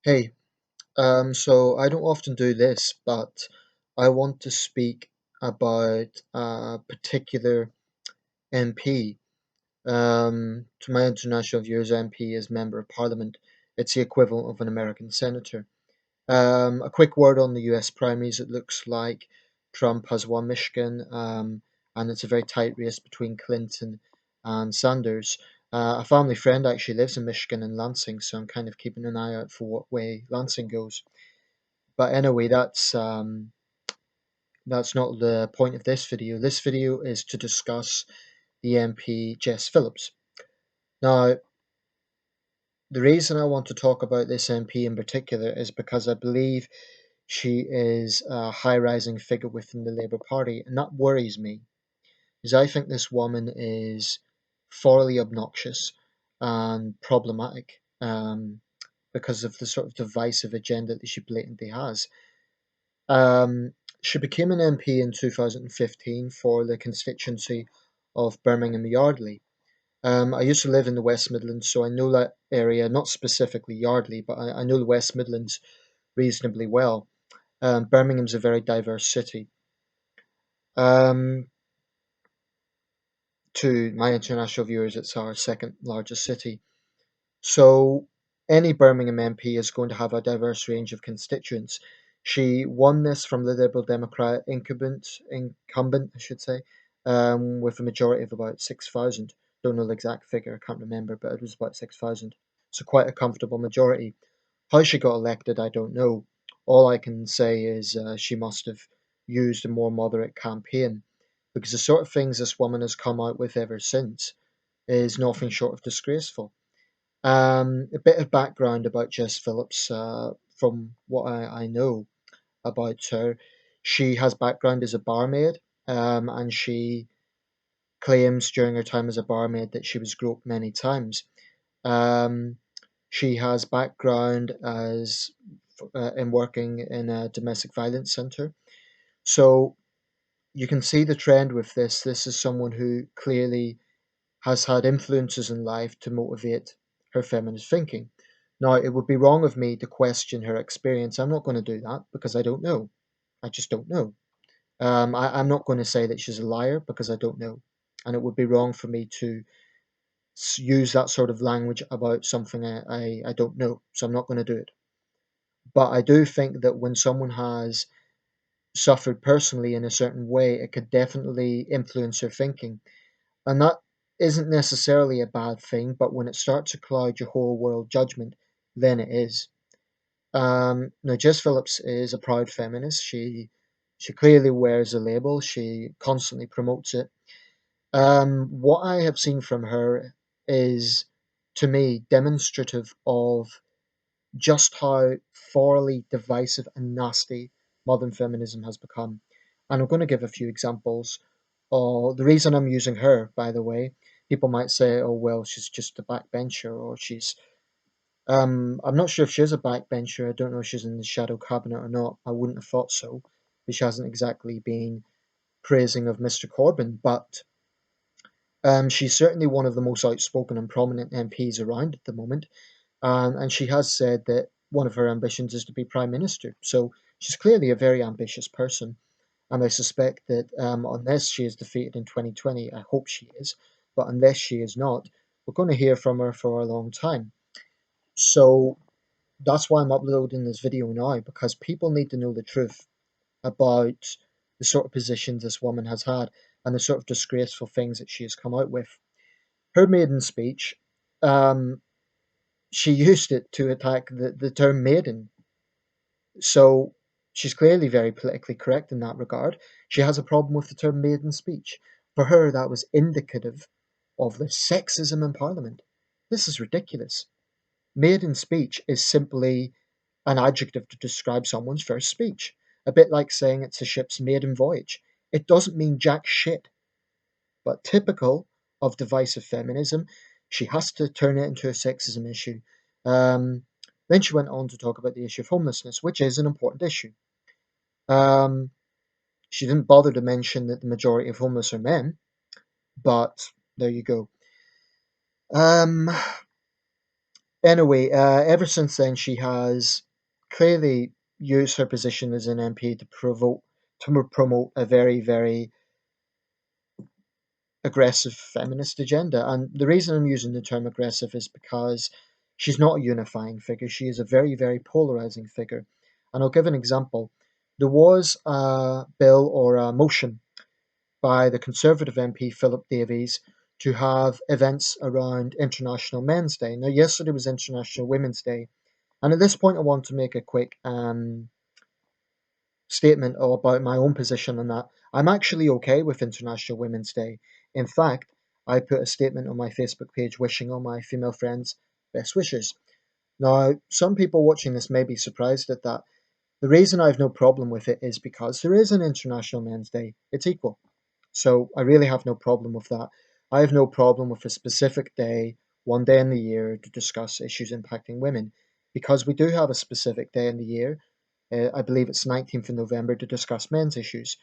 Hey, so I don't often do this, but I want to speak about a particular MP. To my international viewers, MP is Member of Parliament. It's the equivalent of an American senator. A quick word on the US primaries. It looks like Trump has won Michigan, and it's a very tight race between Clinton and Sanders. A family friend actually lives in Michigan in Lansing, so I'm kind of keeping an eye out for what way Lansing goes. But anyway, that's not the point of this video. This video is to discuss the MP Jess Phillips. Now, the reason I want to talk about this MP in particular is because I believe she is a high rising figure within the Labour Party, and that worries me, because I think this woman is thoroughly obnoxious and problematic because of the sort of divisive agenda that she blatantly has. She became an MP in 2015 for the constituency of Birmingham Yardley. I used to live in the West Midlands, so I know that area, not specifically Yardley, but I know the West Midlands reasonably well. Birmingham's a very diverse city. Um, to my international viewers, it's our second largest city. So any Birmingham MP is going to have a diverse range of constituents. She won this from the Liberal Democrat incumbent, I should say, with a majority of about 6,000. Don't know the exact figure, I can't remember, but it was about 6,000. So quite a comfortable majority. How she got elected, I don't know. All I can say is she must have used a more moderate campaign, because the sort of things this woman has come out with ever since is nothing short of disgraceful. A bit of background about Jess Phillips, from what I know about her. She has background as a barmaid, and she claims during her time as a barmaid that she was groped many times. Um, she has background as in working in a domestic violence centre. So you can see the trend with this. This is someone who clearly has had influences in life to motivate her feminist thinking. Now, it would be wrong of me to question her experience. I'm not going to do that because I don't know. I just don't know. I'm not going to say that she's a liar because I don't know. And it would be wrong for me to use that sort of language about something I don't know. So I'm not going to do it. But I do think that when someone has suffered personally in a certain way, it could definitely influence their thinking. And that isn't necessarily a bad thing, but when it starts to cloud your whole world judgment, then it is. Now, Jess Phillips is a proud feminist. She clearly wears a label. She constantly promotes it. What I have seen from her is, to me, demonstrative of just how thoroughly divisive and nasty modern feminism has become. And I'm going to give a few examples. The reason I'm using her, by the way, people might say, oh, well, she's just a backbencher, or she's. I'm not sure if she's a backbencher. I don't know if she's in the shadow cabinet or not. I wouldn't have thought so, but she hasn't exactly been praising of Mr. Corbyn. But she's certainly one of the most outspoken and prominent MPs around at the moment. And she has said that one of her ambitions is to be prime minister. So she's clearly a very ambitious person. And I suspect that unless she is defeated in 2020, I hope she is, but unless she is not, we're going to hear from her for a long time. So that's why I'm uploading this video now, because people need to know the truth about the sort of positions this woman has had and the sort of disgraceful things that she has come out with. Her maiden speech, um, she used it to attack the term maiden. So she's clearly very politically correct in that regard. She has a problem with the term maiden speech. For her, that was indicative of the sexism in Parliament. This is ridiculous. Maiden speech is simply an adjective to describe someone's first speech, a bit like saying it's a ship's maiden voyage. It doesn't mean jack shit, but typical of divisive feminism, she has to turn it into a sexism issue. Um, then she went on to talk about the issue of homelessness, which is an important issue. Um, she didn't bother to mention that the majority of homeless are men, but there you go. Um, Anyway, ever since then, she has clearly used her position as an MP to promote a very, very aggressive feminist agenda. And the reason I'm using the term aggressive is because she's not a unifying figure. She is a very, very polarizing figure. And I'll give an example. There was a bill or a motion by the Conservative MP Philip Davies to have events around International Men's Day. Now, yesterday was International Women's Day, and at this point, I want to make a quick statement about my own position on that. I'm actually okay with International Women's Day. In fact, I put a statement on my Facebook page wishing all my female friends best wishes. Now, some people watching this may be surprised at that. The reason I have no problem with it is because there is an International Men's Day. It's equal. So I really have no problem with that. I have no problem with a specific day, one day in the year, to discuss issues impacting women. Because we do have a specific day in the year, I believe it's 19th of November, to discuss men's issues.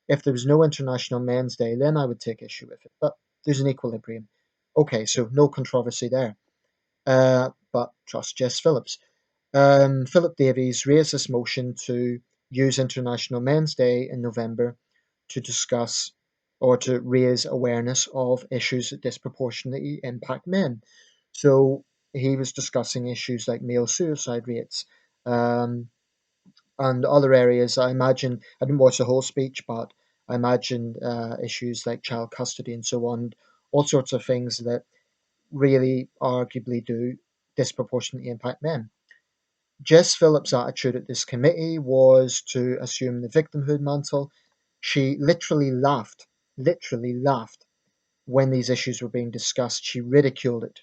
If there was no International Men's Day, then I would take issue with it. But there's an equilibrium. Okay, so no controversy there. But trust Jess Phillips. Philip Davies raised this motion to use International Men's Day in November to discuss or to raise awareness of issues that disproportionately impact men. So he was discussing issues like male suicide rates, um, and other areas. I imagine, I didn't watch the whole speech, but I imagine issues like child custody and so on, all sorts of things that really arguably do disproportionately impact men. Jess Phillips' attitude at this committee was to assume the victimhood mantle. She literally laughed when these issues were being discussed. She ridiculed it.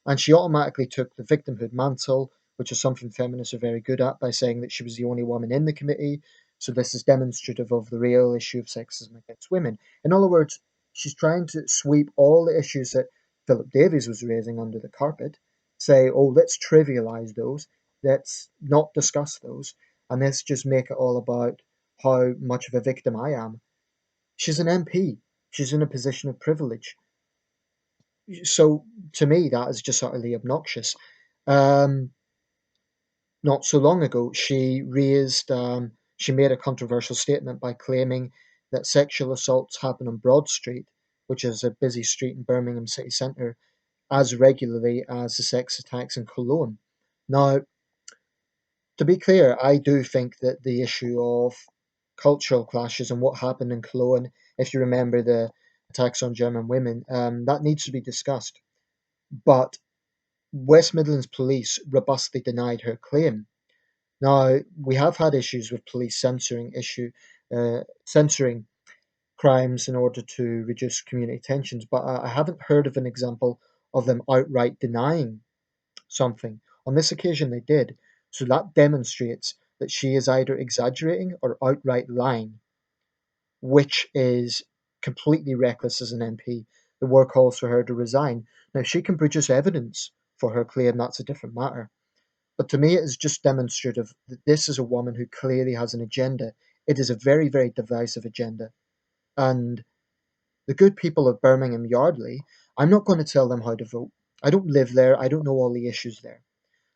And she automatically took the victimhood mantle, which is something feminists are very good at, by saying that she was the only woman in the committee. So this is demonstrative of the real issue of sexism against women. In other words, she's trying to sweep all the issues that Philip Davies was raising under the carpet, say, oh, let's trivialize those, let's not discuss those, and let's just make it all about how much of a victim I am. She's an MP. She's in a position of privilege. So to me, that is just utterly obnoxious. Um, Not so long ago, she made a controversial statement by claiming that sexual assaults happen on Broad Street, which is a busy street in Birmingham city centre, as regularly as the sex attacks in Cologne. Now, to be clear, I do think that the issue of cultural clashes and what happened in Cologne, if you remember the attacks on German women, that needs to be discussed. But West Midlands Police robustly denied her claim. Now, we have had issues with police censoring crimes in order to reduce community tensions, but I haven't heard of an example of them outright denying something. On this occasion, they did. So that demonstrates that she is either exaggerating or outright lying, which is completely reckless as an MP. The war calls for her to resign. Now, if she can produce evidence for her claim, that's a different matter. But to me, it is just demonstrative that this is a woman who clearly has an agenda. It is a very, very divisive agenda. And the good people of Birmingham Yardley, I'm not going to tell them how to vote. I don't live there. I don't know all the issues there.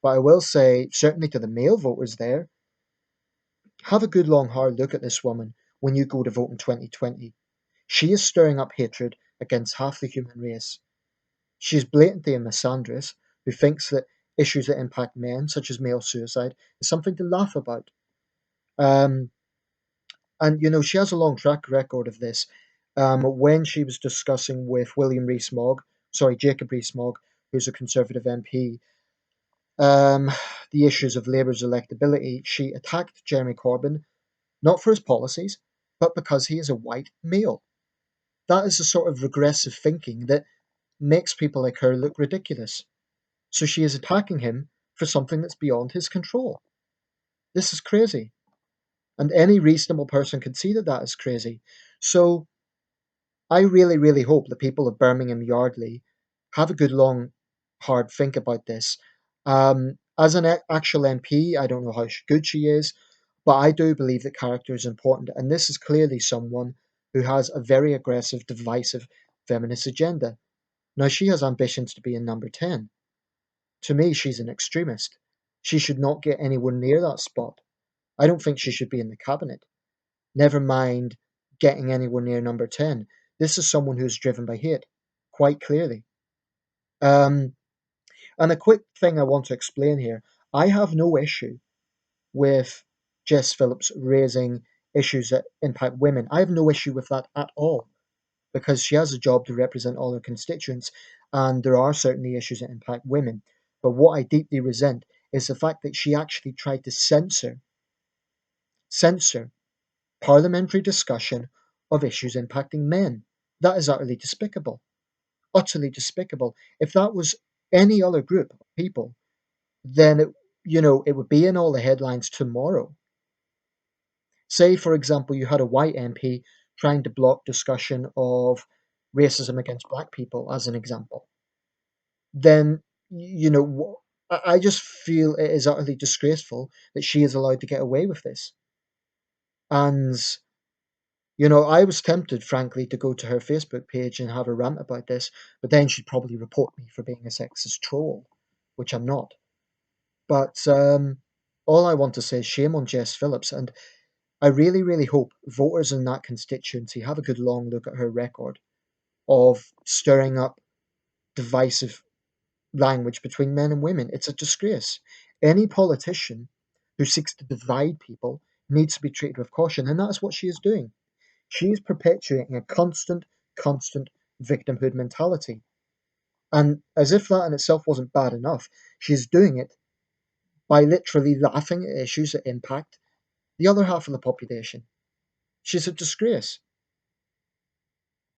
But I will say, certainly to the male voters there, have a good long hard look at this woman when you go to vote in 2020. She is stirring up hatred against half the human race. She is blatantly a misandrist who thinks that issues that impact men, such as male suicide, is something to laugh about. Um, and she has a long track record of this. When she was discussing with Jacob Rees-Mogg, who's a Conservative MP, um, the issues of Labour's electability, she attacked Jeremy Corbyn not for his policies, but because he is a white male. That is the sort of regressive thinking that makes people like her look ridiculous. So she is attacking him for something that's beyond his control. This is crazy. And any reasonable person can see that that is crazy. So I really, really hope the people of Birmingham Yardley have a good, long, hard think about this. As an actual MP, I don't know how good she is, but I do believe that character is important. And this is clearly someone who has a very aggressive, divisive feminist agenda. Now, she has ambitions to be in number 10. To me, she's an extremist. She should not get anywhere near that spot. I don't think she should be in the cabinet. Never mind getting anywhere near number 10. This is someone who's driven by hate, quite clearly. Um, and a quick thing I want to explain here, I have no issue with Jess Phillips raising issues that impact women. I have no issue with that at all because she has a job to represent all her constituents, and there are certainly issues that impact women. But what I deeply resent is the fact that she actually tried to censor parliamentary discussion of issues impacting men. That is utterly despicable. Utterly despicable. If that was any other group of people, then it would be in all the headlines tomorrow. Say, for example, you had a white MP trying to block discussion of racism against black people, as an example. Then, I just feel it is utterly disgraceful that she is allowed to get away with this. And, I was tempted, frankly, to go to her Facebook page and have a rant about this, but then she'd probably report me for being a sexist troll, which I'm not. But all I want to say is shame on Jess Phillips, and I really, really hope voters in that constituency have a good long look at her record of stirring up divisive language between men and women. It's a disgrace. Any politician who seeks to divide people needs to be treated with caution, and that's what she is doing. She is perpetuating a constant victimhood mentality. And as if that in itself wasn't bad enough, she's doing it by literally laughing at issues that impact the other half of the population. She's a disgrace.